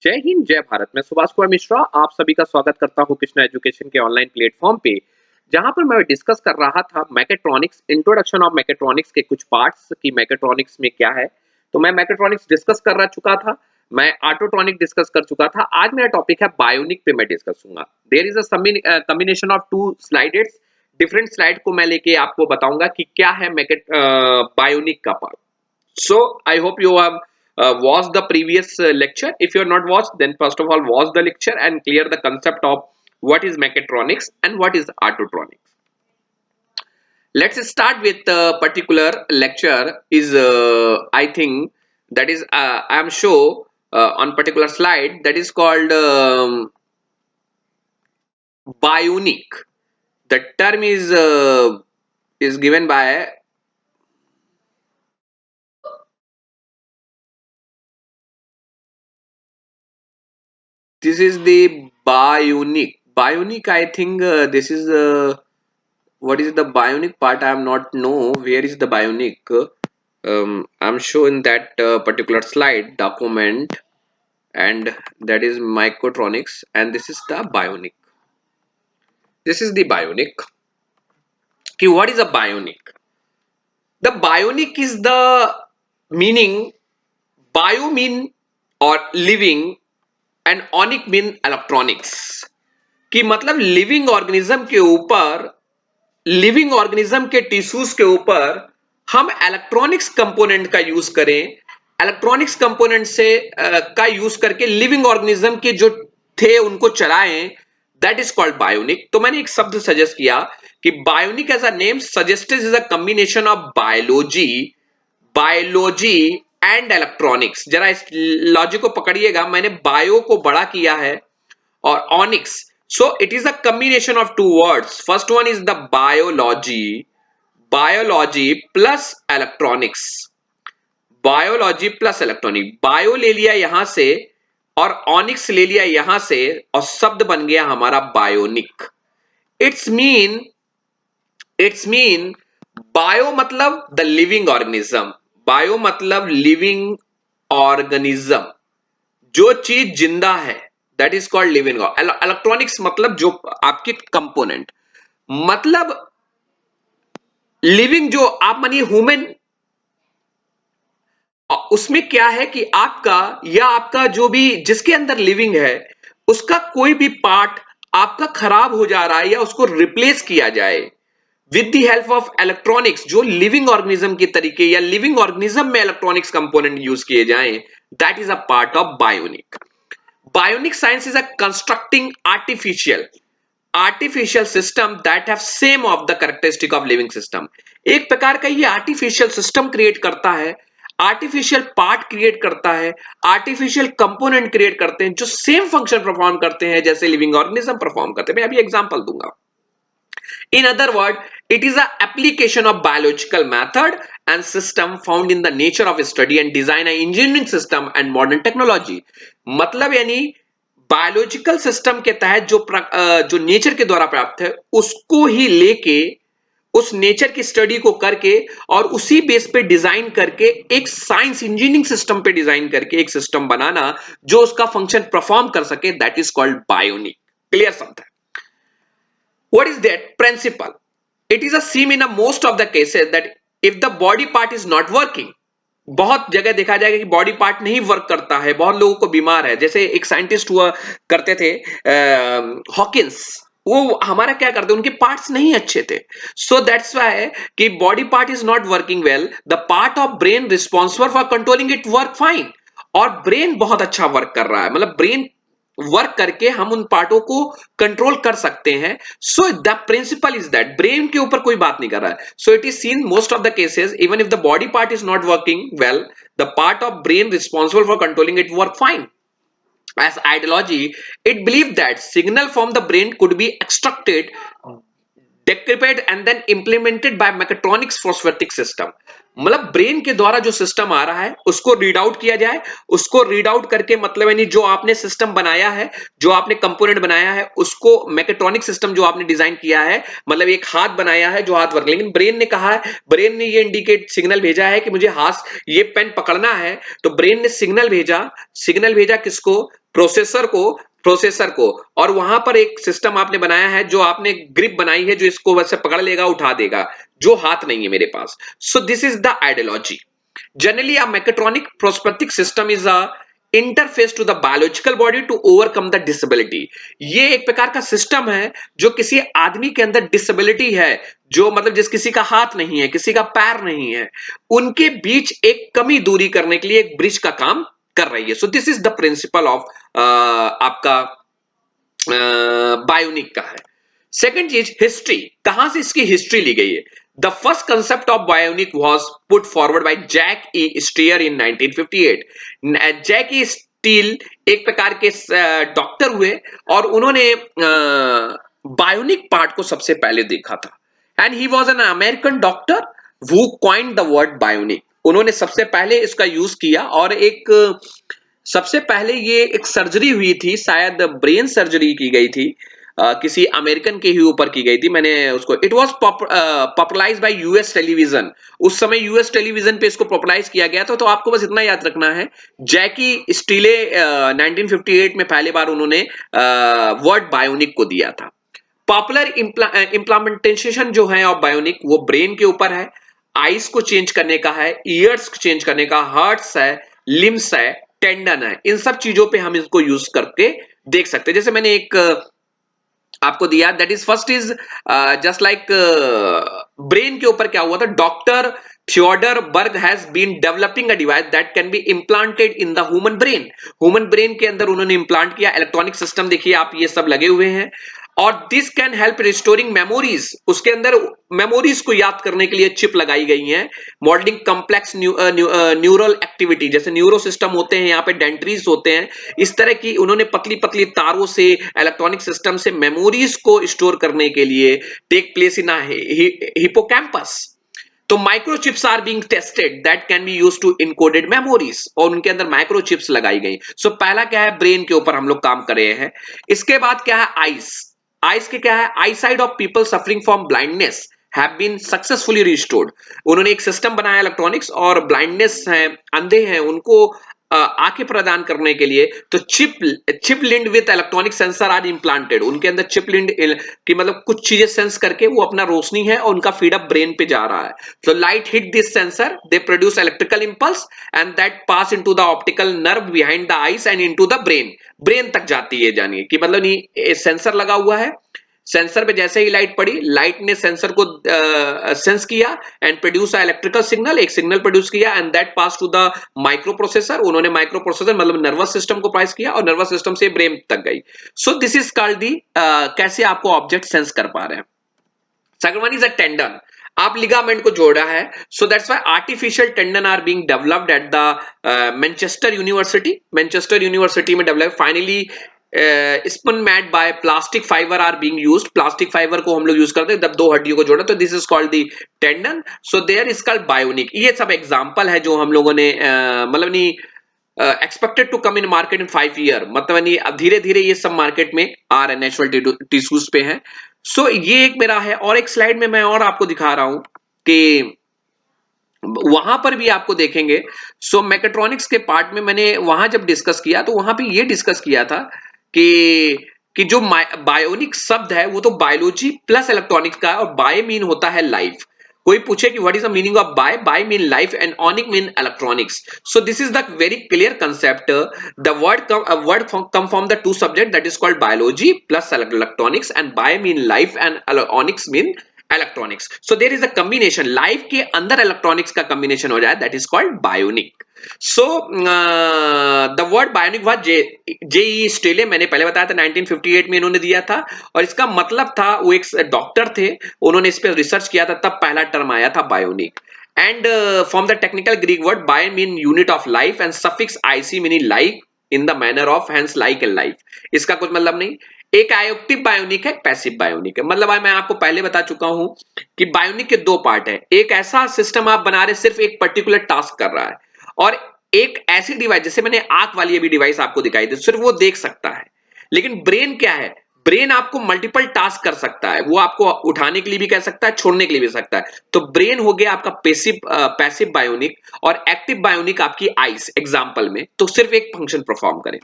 जय हिंद, जय भारत। मैं सुभाष कुमार मिश्रा आप सभी का स्वागत करता हूं कृष्णा एजुकेशन के ऑनलाइन प्लेटफॉर्म पे, जहां पर मैं डिस्कस कर रहा था मैकेट्रॉनिक्स, इंट्रोडक्शन ऑफ मैकेट्रॉनिक्स के कुछ पार्ट्स की मैकेट्रॉनिक्स में क्या है। तो मैं मैकेट्रॉनिक्स डिस्कस कर चुका था, मैं ऑटोट्रॉनिक डिस्कस कर चुका था। आज मेरा टॉपिक है बायोनिक पे मैं डिस्कस करूंगा। There is a combination of two slides, different slide को मैं लेके आपको बताऊंगा कि क्या है बायोनिक का part. So I hope you have watched the previous lecture. If you are not watched, then first of all watch the lecture and clear the concept of what is mechatronics and what is autotronics. Let's start with a particular lecture is I think that is I am sure on particular slide that is called bionic. The term is given by this is the bionic. Bionic, I think this is what is the bionic part. I am not know where is the bionic. I'm showing that particular slide document, and that is microtronics, and this is the bionic. This is the bionic. Okay, what is a bionic? The bionic is the meaning. Bio mean or living, and onic mean electronics. कि मतलब living organism के tissues के ऊपर हम electronics component का use करें, electronics component से का यूज करके लिविंग ऑर्गेनिज्म के जो थे उनको चलाएं, दैट इज कॉल्ड बायोनिक। तो मैंने एक शब्द सजेस्ट किया कि bionic as a name suggested is a combination of biology and electronics. जरा इस लॉजिक को पकड़िएगा, मैंने बायो को बड़ा किया है or onyx. So it is a combination of two words. First one is the biology plus electronics. Biology plus electronic, bio ले लिया यहां से और ऑनिक्स ले लिया यहां से और शब्द बन गया हमारा बायोनिक। इट्स मीन बायो मतलब द लिविंग ऑर्गेनिज्म, बायो मतलब लिविंग ऑर्गेनिज्म, जो चीज जिंदा है, that is called living. Electronics मतलब जो आपके कंपोनेंट, मतलब लिविंग जो आप मानिए ह्यूमन, उसमें क्या है कि आपका जो भी जिसके अंदर लिविंग है उसका कोई भी पार्ट आपका खराब हो जा रहा है या उसको रिप्लेस किया जाए with the help of electronics, जो लिविंग ऑर्गेनिज्म के तरीके या लिविंग ऑर्गेनिज्म में इलेक्ट्रॉनिक्स कंपोनेंट यूज किए जाएं, that is a part of bionic. Bionic science is a constructing artificial system that have same of the characteristic of living system। एक प्रकार का ये आर्टिफिशियल सिस्टम क्रिएट करता है, आर्टिफिशियल पार्ट क्रिएट करता है, आर्टिफिशियल कंपोनेंट क्रिएट करते हैं जो सेम फंक्शन परफॉर्म करते हैं जैसे लिविंग ऑर्गेनिज्म परफॉर्म करते हैं। मैं अभी एग्जांपल दूंगा। In other words, it is an application of biological method and system found in the nature of study and design and engineering system and modern technology। मतलब यानी बायोलॉजिकल सिस्टम के तहत जो नेचर के द्वारा प्राप्त है उसको ही लेके, उस नेचर की स्टडी को करके और उसी बेस पे डिजाइन करके एक साइंस इंजीनियरिंग सिस्टम पे डिजाइन करके एक सिस्टम बनाना जो उसका फंक्शन परफॉर्म कर सके, that is called bionic. Clear समझ है? What is that principle? It is a seen in a most of the cases that if the body part is not working, बहुत जगह देखा जाएगा कि बॉडी पार्ट नहीं वर्क करता है, बहुत लोगों को बीमार है। जैसे एक साइंटिस्ट हुआ करते थे हॉकिंस, वो हमारा क्या करते, उनके पार्ट्स नहीं अच्छे थे। सो दैट्स व्हाई कि body part is not working well, the part of brain responsible for controlling it work fine. और ब्रेन बहुत अच्छा वर्क कर रहा है, मतलब ब्रेन वर्क करके हम उन पार्टों को कंट्रोल कर सकते हैं। So the principle is that brain के ऊपर कोई बात नहीं कर रहा है। So it is seen most of the cases even if the body part is not working well, the part of brain responsible for controlling it work fine. As ideology, it believed that signal from the brain could be extracted, decrypted and then implemented by mechatronics phosphatic system। मतलब brain के द्वारा जो system आ रहा है उसको read out किया जाए, उसको रीड आउट करके मतलब यानी जो आपने सिस्टम बनाया है, जो आपने कंपोनेंट बनाया है, उसको मैकेट्रॉनिक सिस्टम जो आपने डिजाइन किया है, मतलब एक हाथ बनाया है जो हाथ वर्क, लेकिन ब्रेन ने कहा है, ब्रेन ने ये इंडिकेट सिग्नल भेजा है कि मुझे हाथ ये पेन पकड़ना है, तो ब्रेन ने सिग्नल भेजा किसको? प्रोसेसर को। और वहां पर एक सिस्टम आपने बनाया है, जो आपने ग्रिप बनाई है, जो इसको वैसे पकड़ लेगा, उठा देगा, जो हाथ नहीं है मेरे पास। So this is the ideology. Generally, a mechatronic prosthetic system is a interface to the biological body to overcome the disability. ये एक प्रकार का सिस्टम है जो किसी आदमी के अंदर डिसेबिलिटी है, जो मतलब जिस किसी का हाथ नहीं है, किसी का पैर नहीं है, उनके बीच एक कमी दूरी करने के लिए एक ब्रिज का काम कर रही है। सो this is the principle of आपका बायोनिक का है। सेकंड चीज, हिस्ट्री, कहां से इसकी हिस्ट्री ली गई है? The first concept of bionic was put forward by Jack E Steer in 1958। Jack E Steel एक प्रकार के डॉक्टर हुए और उन्होंने बायोनिक पार्ट को सबसे पहले देखा था, and he was an American doctor who coined the word bionic. उन्होंने सबसे पहले इसका यूज किया, और एक सबसे पहले ये एक सर्जरी हुई थी, शायद ब्रेन सर्जरी की गई थी, किसी अमेरिकन के ही ऊपर की गई थी। मैंने उसको, it was popularize by US television. उस समय यूएस टेलीविजन पे इसको पॉपुलराइज किया गया था। तो आपको बस इतना याद रखना है, जैकी स्टीले 1958 में पहली बार उन्होंने वर्ड बायोनिक को दिया था। पॉपुलर इम्प्लीमेंटेशन जो है ऑफ बायोनिक, वो ब्रेन के ऊपर है, आईज को चेंज करने का है, ईयर्स को चेंज करने का, हार्ट्स है, लिम्स है, टेंडन है, इन सब चीजों पे हम इसको यूज करके देख सकते हैं। जैसे मैंने एक आपको दिया, that is first is just like brain के ऊपर क्या हुआ था, doctor Theodor Berg has been developing a device that can be implanted in the human brain. Human brain के अंदर उन्होंने इम्प्लांट किया इलेक्ट्रॉनिक सिस्टम, देखिए आप ये सब लगे हुए हैं, और this can help restoring memories. उसके अंदर मेमोरीज को याद करने के लिए चिप लगाई गई हैं, मॉडलिंग कॉम्प्लेक्स न्यूरल एक्टिविटी, जैसे न्यूरो सिस्टम होते हैं, यहाँ पे डेंट्रीज होते हैं, इस तरह की उन्होंने पतली पतली तारों से इलेक्ट्रॉनिक सिस्टम से मेमोरीज को स्टोर करने के लिए टेक प्लेस इन हिपोकैम्पस। तो microchips are being tested that can be used to encoded memories, और उनके अंदर माइक्रोचिप्स लगाई गई। सो पहला क्या है, ब्रेन के ऊपर हम लोग काम कर रहे हैं। इसके बाद क्या है, आइस। आइस के क्या है, eyesight of people suffering from blindness have been successfully restored. उन्होंने एक सिस्टम बनाया इलेक्ट्रॉनिक्स, और ब्लाइंडनेस है, अंधे हैं, उनको आंखें प्रदान करने के लिए, तो chip linked with electronic sensor are implanted. उनके अंदर चिप लिंड की मतलब कुछ चीजें सेंस करके वो अपना रोशनी है और उनका फीड अप ब्रेन पे जा रहा है। So light hit this sensor, they produce electrical impulse and that pass into the optical nerve behind the eyes and into the brain. Brain तक जाती है, जानिए कि मतलब नहीं, सेंसर लगा हुआ है, सेंसर पे जैसे ही लाइट पड़ी, लाइट ने सेंसर को सेंस किया एंड प्रोड्यूस इलेक्ट्रिकल सिग्नल, एक सिग्नल प्रोड्यूस किया, and that pass to the micro processor. उन्होंने माइक्रो प्रोसेसर मतलब नर्वस सिस्टम को पास किया, और नर्वस सिस्टम से ब्रेन तक गई। So this is called the, कैसे आपको ऑब्जेक्ट सेंस कर पा रहे हैं। Second one is a tendon, आप लिगामेंट को जोड़ा है। So that's why artificial tendon are being developed at the Manchester University में develop. Finally spin mat by plastic fibre are being used. Plastic fibre को हम लोग यूज करते हैं जब दो हड्डियों को जोड़ा, तो this is called the tendon. So there is called bionic. ये सब एग्जांपल है जो हम लोगों ने मतलब नहीं expected to come in market in 5 year, मतलब नहीं अब धीरे धीरे ये सब मार्केट में आ रहे, नेचुरल टिश्यूज पे है। सो ये एक मेरा है, और एक स्लाइड में मैं और आपको दिखा रहा हूं कि वहां पर भी आपको देखेंगे। सो मैकेट्रॉनिक्स के पार्ट में मैंने वहां जब डिस्कस किया, तो वहां पे ये डिस्कस किया था कि जो बायोनिक शब्द है वो तो बायोलॉजी प्लस इलेक्ट्रॉनिक्स का है, और बाय मीन होता है लाइफ। कोई पूछे कि what is the meaning of bio mean life and onic mean electronics. So this is the very clear concept. The word come from the two subject that is called biology plus electronics, and bio mean life and onics mean electronics. So there is a combination, life के अंदर electronics का combination हो जाए, that is called bionic. So the word bionic was J E Steele, मैंने पहले बताया था 1958 में इन्होंने दिया था, और इसका मतलब था, वो एक डॉक्टर थे, उन्होंने इस पे रिसर्च किया था, तब पहला टर्म आया था bionic. And from the technical Greek word by mean unit of life and suffix IC meaning like in the manner of, hence like and life. इसका कुछ मतलब नहीं। एक एक्टिव बायोनिक है, पैसिव बायोनिक है। मतलब मैं आपको पहले बता चुका हूं कि बायोनिक के दो पार्ट है। एक ऐसा सिस्टम आप बना रहे सिर्फ एक पर्टिकुलर टास्क कर रहा है, और एक ऐसी डिवाइस, जैसे मैंने आंख वाली अभी डिवाइस आपको दिखाई दी, सिर्फ वो देख सकता है। लेकिन ब्रेन क्या है, ब्रेन आपको मल्टीपल टास्क कर सकता है, वो आपको उठाने के लिए भी कह सकता है, छोड़ने के लिए भी सकता है। तो ब्रेन हो गया आपका पैसिव बायोनिक, और एक्टिव बायोनिक आपकी आइस एग्जांपल में तो सिर्फ एक फंक्शन परफॉर्म करे।